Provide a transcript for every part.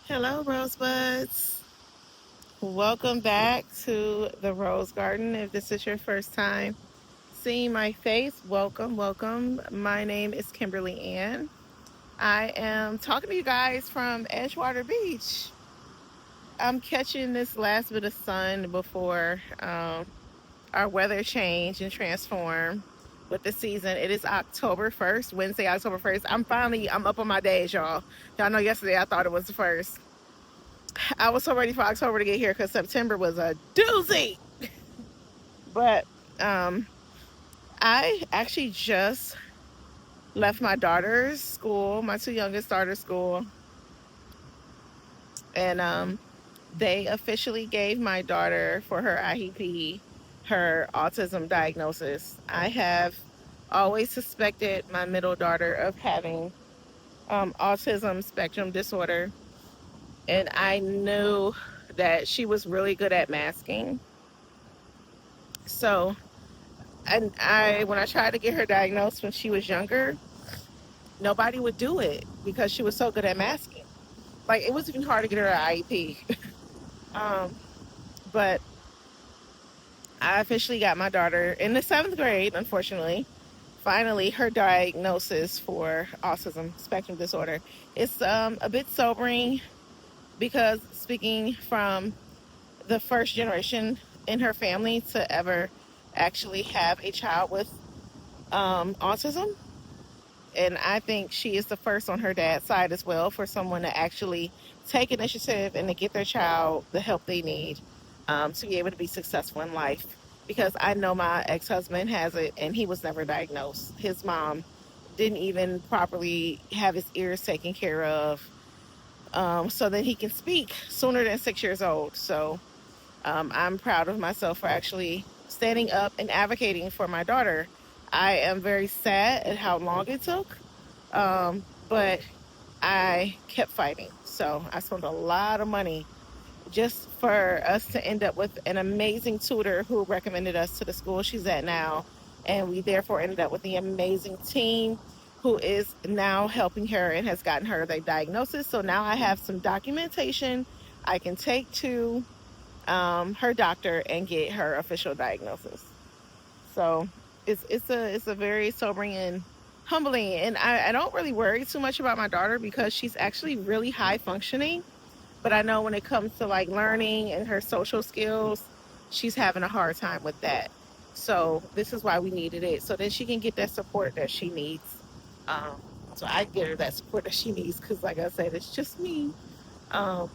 Hello, Rosebuds. Welcome back to the Rose Garden. If this is your first time seeing my face, welcome, welcome. My name is Kimberly Ann. I am talking to you guys from Edgewater Beach. I'm catching this last bit of sun before our weather change and transform with the season. It is October 1st, Wednesday, October 1st. I'm up on my days, y'all. Y'all know yesterday I thought it was the first. I was so ready for October to get here because September was a doozy. But um, I actually just left my daughter's school, my two youngest daughters' school, and they officially gave my daughter for her IEP her autism diagnosis. I have always suspected my middle daughter of having autism spectrum disorder, and I knew that she was really good at masking. So and when I tried to get her diagnosed when she was younger, nobody would do it because she was so good at masking. Like it was even hard to get her an IEP. um, but I officially got my daughter in the seventh grade, unfortunately. Finally, her diagnosis for autism spectrum disorder. It's a bit sobering because speaking from the first generation in her family to ever actually have a child with autism, and I think she is the first on her dad's side as well for someone to actually take initiative and to get their child the help they need to be able to be successful in life. Because I know my ex-husband has it and he was never diagnosed. His mom didn't even properly have his ears taken care of so that he can speak sooner than 6 years old. So I'm proud of myself for actually standing up and advocating for my daughter. I am very sad at how long it took, but I kept fighting. So I spent a lot of money just for us to end up with an amazing tutor who recommended us to the school she's at now. And we therefore ended up with the amazing team who is now helping her and has gotten her the diagnosis. So now I have some documentation I can take to her doctor and get her official diagnosis. So it's a very sobering and humbling. And I don't really worry too much about my daughter because she's actually really high functioning. But I know when it comes to like learning and her social skills, she's having a hard time with that. So this is why we needed it so that she can get that support that she needs. Um, so I get her that support that she needs because, like I said, it's just me. Um,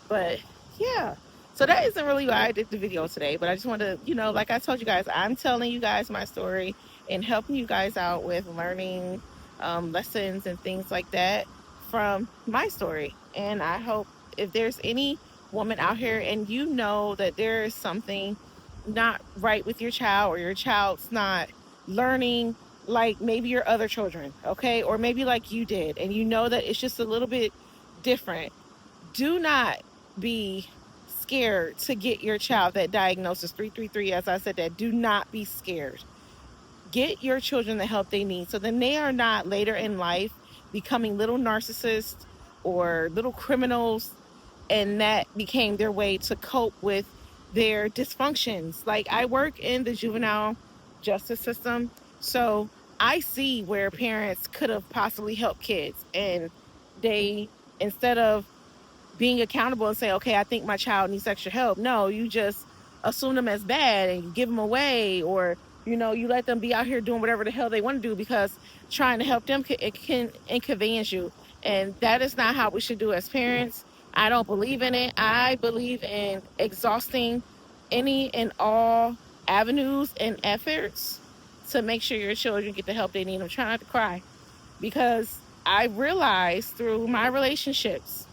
but yeah, so that isn't really why I did the video today. But I just wanted to, like I told you guys, I'm telling you guys my story and helping you guys out with learning lessons and things like that from my story. And I hope if there's any woman out here and you know that there is something not right with your child or your child's not learning like maybe your other children, okay? Or maybe like you did, and you know that it's just a little bit different, do not be scared to get your child that diagnosis 333. As I said, that do not be scared. Get your children the help they need so then they are not later in life becoming little narcissists or little criminals, and that became their way to cope with their dysfunctions. Like I work in the juvenile justice system, so I see where parents could have possibly helped kids, and they, instead of being accountable and say, okay, I think my child needs extra help. No, you just assume them as bad and you give them away, or you let them be out here doing whatever the hell they want to do because trying to help them it can inconvenience you, and that is not how we should do as parents. I don't believe in it. I believe in exhausting any and all avenues and efforts to make sure your children get the help they need. I'm trying not to cry because I realized through my relationships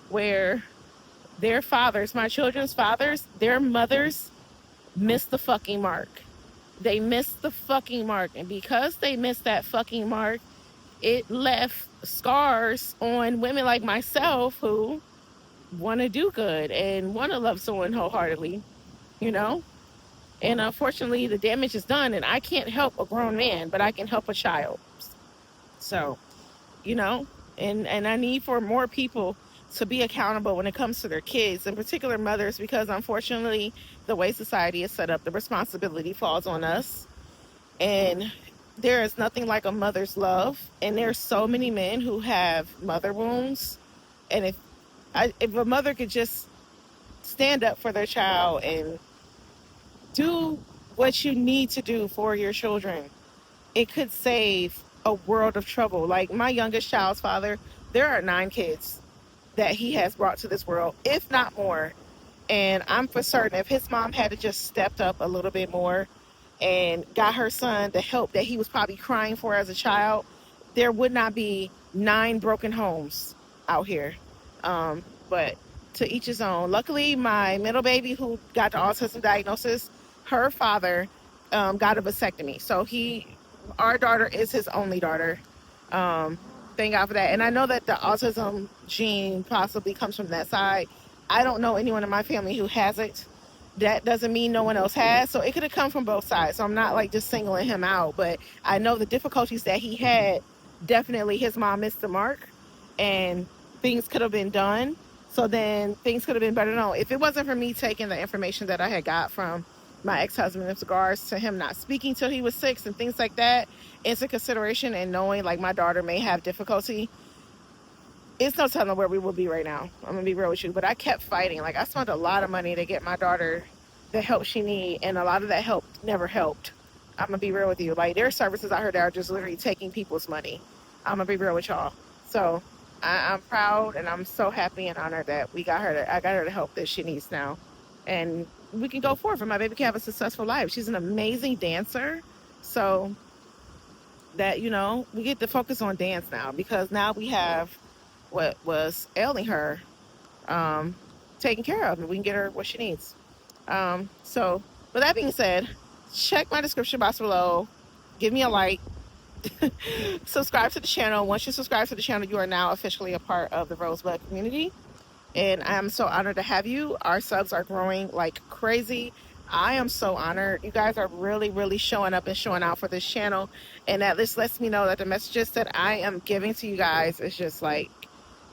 where their fathers, my children's fathers, their mothers missed the fucking mark. They missed the fucking mark. And because they missed that fucking mark, it left scars on women like myself who want to do good and want to love someone wholeheartedly, you know? And unfortunately, the damage is done, and I can't help a grown man, but I can help a child. So, you know, and I need for more people to be accountable when it comes to their kids, in particular mothers, because unfortunately, the way society is set up, the responsibility falls on us. And there is nothing like a mother's love. And there's so many men who have mother wounds. And if a mother could just stand up for their child and do what you need to do for your children, it could save a world of trouble. Like my youngest child's father, there are 9 kids that he has brought to this world, if not more. And I'm for certain if his mom had to just stepped up a little bit more and got her son the help that he was probably crying for as a child, there would not be 9 broken homes out here. But to each his own. Luckily, my middle baby who got the autism diagnosis, her father got a vasectomy. So our daughter is his only daughter. Um, thank God for that. And I know that the autism gene possibly comes from that side. I don't know anyone in my family who has it. That doesn't mean no one else has. So it could have come from both sides. So I'm not like just singling him out, but I know the difficulties that he had. Definitely his mom missed the mark and things could have been done. So then things could have been better known. If it wasn't for me taking the information that I had got from my ex-husband in regards to him not speaking till he was 6 and things like that into consideration, and knowing like my daughter may have difficulty, it's no telling where we will be right now. I'm gonna be real with you. But I kept fighting. Like I spent a lot of money to get my daughter the help she need, and a lot of that help never helped. I'm gonna be real with you. Like there are services out here that are just literally taking people's money. I'm gonna be real with y'all. So I'm proud and I'm so happy and honored that we got her. I got her the help that she needs now, and we can go forward. And my baby can have a successful life. She's an amazing dancer, so that we get to focus on dance now because now we have what was ailing her um, taken care of, and we can get her what she needs. So, with that being said, check my description box below. Give me a like. Subscribe to the channel. Once you subscribe to the channel, you are now officially a part of the Rosebud community. And I'm so honored to have you. Our subs are growing like crazy. I am so honored. You guys are really, really showing up and showing out for this channel. And that this lets me know that the messages that I am giving to you guys is just like,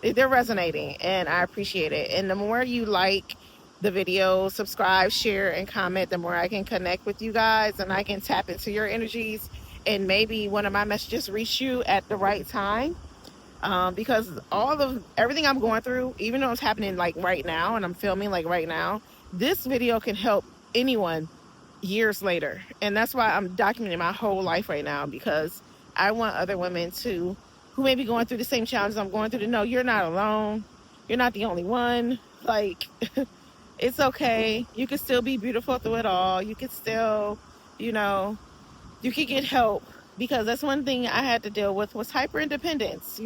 they're resonating, and I appreciate it. And the more you like the video, subscribe, share, and comment, the more I can connect with you guys and I can tap into your energies. And maybe one of my messages reach you at the right time. Because everything I'm going through, even though it's happening like right now and I'm filming like right now, this video can help anyone years later. And that's why I'm documenting my whole life right now, because I want other women who may be going through the same challenges I'm going through to know you're not alone. You're not the only one. Like, it's okay. You can still be beautiful through it all. You can still, you know, you can get help, because that's one thing I had to deal with was hyper independence,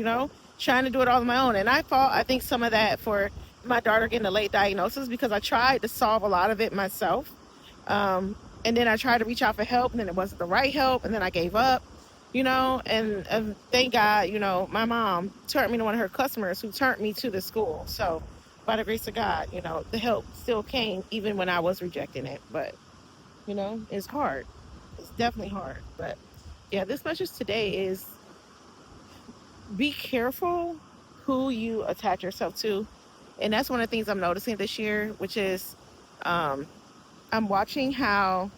trying to do it all on my own. And I think some of that for my daughter getting a late diagnosis, because I tried to solve a lot of it myself. And then I tried to reach out for help, and then it wasn't the right help, and then I gave up, and thank God, my mom turned me to one of her customers who turned me to the school. So by the grace of God, the help still came even when I was rejecting it. But, it's hard. It's definitely hard. But yeah, this message today is be careful who you attach yourself to. And that's one of the things I'm noticing this year, which is I'm watching how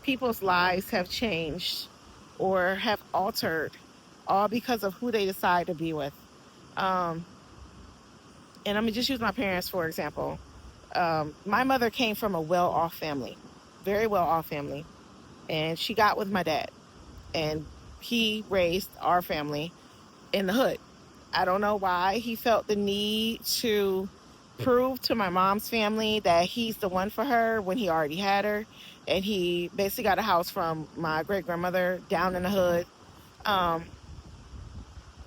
people's lives have changed or have altered, all because of who they decide to be with. Um, and I'm going to just use my parents, for example. My mother came from a well-off family, very well-off family. And she got with my dad. And he raised our family in the hood. I don't know why he felt the need to prove to my mom's family that he's the one for her when he already had her. And he basically got a house from my great-grandmother down in the hood. Um,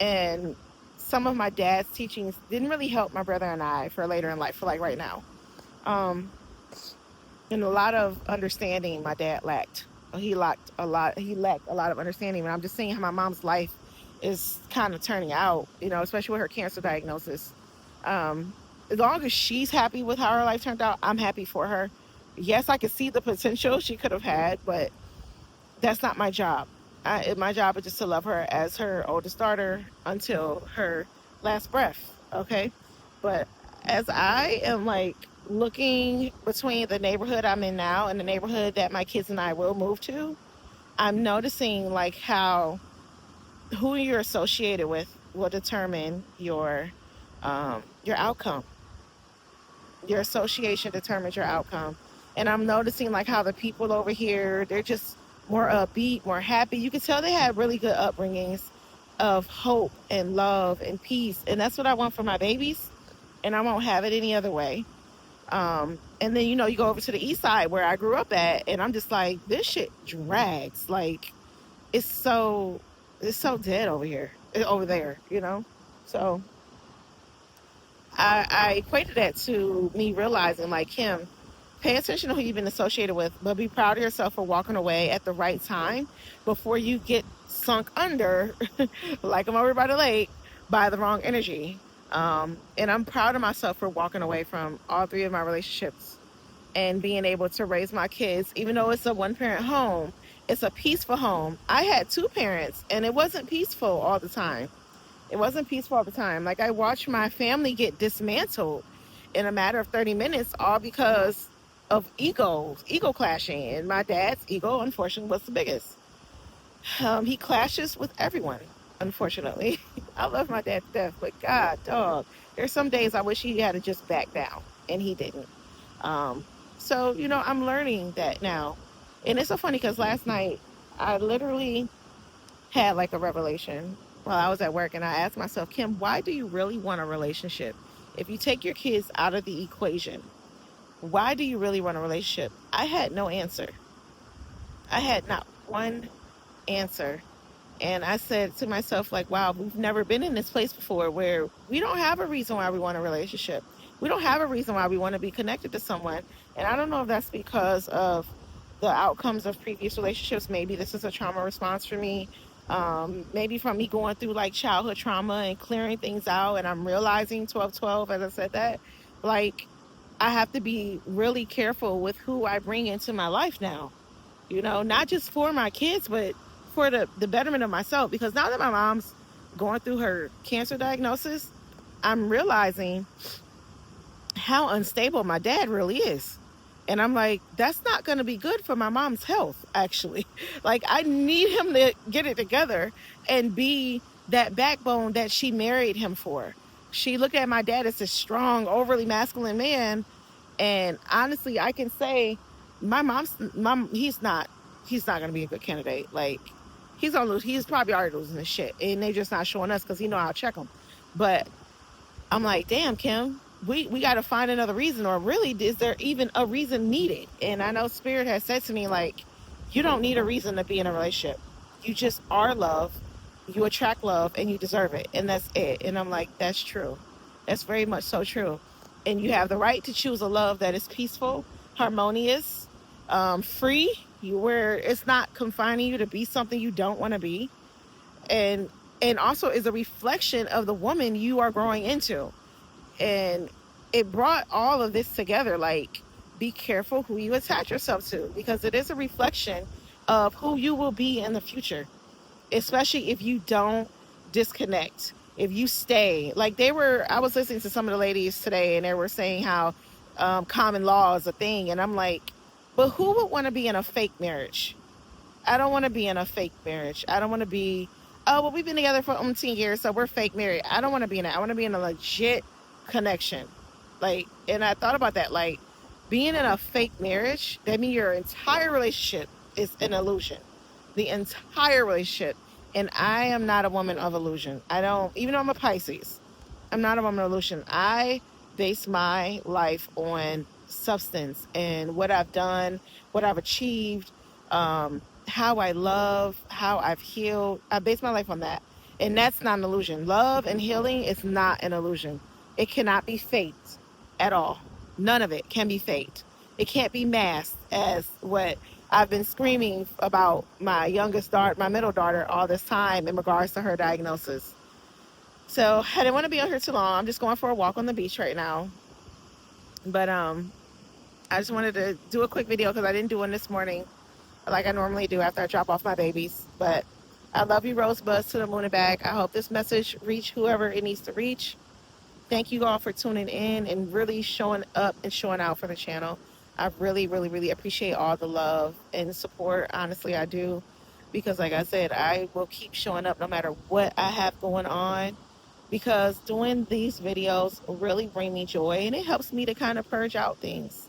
and some of my dad's teachings didn't really help my brother and I for later in life, for like right now. Um, and a lot of understanding my dad lacked. He lacked a lot of understanding. And I'm just seeing how my mom's life is kind of turning out, especially with her cancer diagnosis. As long as she's happy with how her life turned out, I'm happy for her. Yes, I can see the potential she could have had, but that's not my job. My job is just to love her as her oldest daughter until her last breath. Okay. But as I am like looking between the neighborhood I'm in now and the neighborhood that my kids and I will move to, I'm noticing like how who you're associated with will determine your outcome. Your association determines your outcome. And I'm noticing like how the people over here, they're just more upbeat, more happy. You can tell they had really good upbringings of hope and love and peace. And that's what I want for my babies. And I won't have it any other way. And then, you go over to the east side where I grew up at, and I'm just like, this shit drags. Like, it's so, it's so dead over here, over there. So I equated that to me realizing, like, Kim, pay attention to who you've been associated with, but be proud of yourself for walking away at the right time before you get sunk under, like I'm over by the lake, by the wrong energy. And I'm proud of myself for walking away from all three of my relationships and being able to raise my kids, even though it's a one-parent home. It's a peaceful home. I had two parents, and it wasn't peaceful all the time. It wasn't peaceful all the time. Like, I watched my family get dismantled in a matter of 30 minutes, all because of ego clashing. And my dad's ego, unfortunately, was the biggest. He clashes with everyone, unfortunately. I love my dad to death, but God, dog, there's some days I wish he had to just back down, and he didn't. Um, so, I'm learning that now. And it's so funny because last night I literally had like a revelation while I was at work, and I asked myself, Kim, why do you really want a relationship? If you take your kids out of the equation, why do you really want a relationship? I had no answer. I had not one answer. And I said to myself, like, wow, we've never been in this place before where we don't have a reason why we want a relationship. We don't have a reason why we want to be connected to someone. And I don't know if that's because of the outcomes of previous relationships. Maybe this is a trauma response for me. Maybe from me going through like childhood trauma and clearing things out. And I'm realizing 12/12, as I said that, like, I have to be really careful with who I bring into my life now, not just for my kids, but for the betterment of myself. Because now that my mom's going through her cancer diagnosis, I'm realizing how unstable my dad really is. And I'm like, that's not going to be good for my mom's health, actually. Like, I need him to get it together and be that backbone that she married him for. She looked at my dad as a strong, overly masculine man, and honestly, I can say my mom's mom. He's not gonna be a good candidate. Like, he's gonna lose. He's probably already losing his shit, and they're just not showing us because I'll check him. But I'm like, damn, Kim, we got to find another reason, or really, is there even a reason needed? And I know Spirit has said to me, like, you don't need a reason to be in a relationship. You just are love. You attract love, and you deserve it, and that's it. And I'm like, that's true. That's very much so true. And you have the right to choose a love that is peaceful, harmonious, free, where it's not confining you to be something you don't want to be, and also is a reflection of the woman you are growing into. And it brought all of this together. Like, be careful who you attach yourself to, because it is a reflection of who you will be in the future, especially if you don't disconnect, if you stay. Like, I was listening to some of the ladies today, and they were saying how common law is a thing, and I'm like, but who would want to be in a fake marriage? I don't want to be in a fake marriage. I don't want to be, oh, well, we've been together for 10 years, so we're fake married. I don't want to be in that. I want to be in a legit connection. Like, and I thought about that. Like, being in a fake marriage, that means your entire relationship is an illusion. The entire relationship. And I am not a woman of illusion. Even though I'm a Pisces, I'm not a woman of illusion. I base my life on substance and what I've done, what I've achieved, how I love, how I've healed. I base my life on that. And that's not an illusion. Love and healing is not an illusion. It cannot be faked at all. None of it can be faked. It can't be masked as what I've been screaming about my youngest daughter, my middle daughter, all this time in regards to her diagnosis. So I didn't want to be on here too long. I'm just going for a walk on the beach right now. But I just wanted to do a quick video because I didn't do one this morning like I normally do after I drop off my babies. But I love you, Rosebuds, to the moon and back. I hope this message reach whoever it needs to reach. thank you all for tuning in and really showing up and showing out for the channel. I really, really, really appreciate all the love and support. Honestly, I do. Because, like I said, I will keep showing up no matter what I have going on. Because doing these videos really bring me joy and it helps me to kind of purge out things.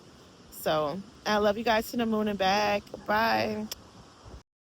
So, I love you guys to the moon and back. Bye.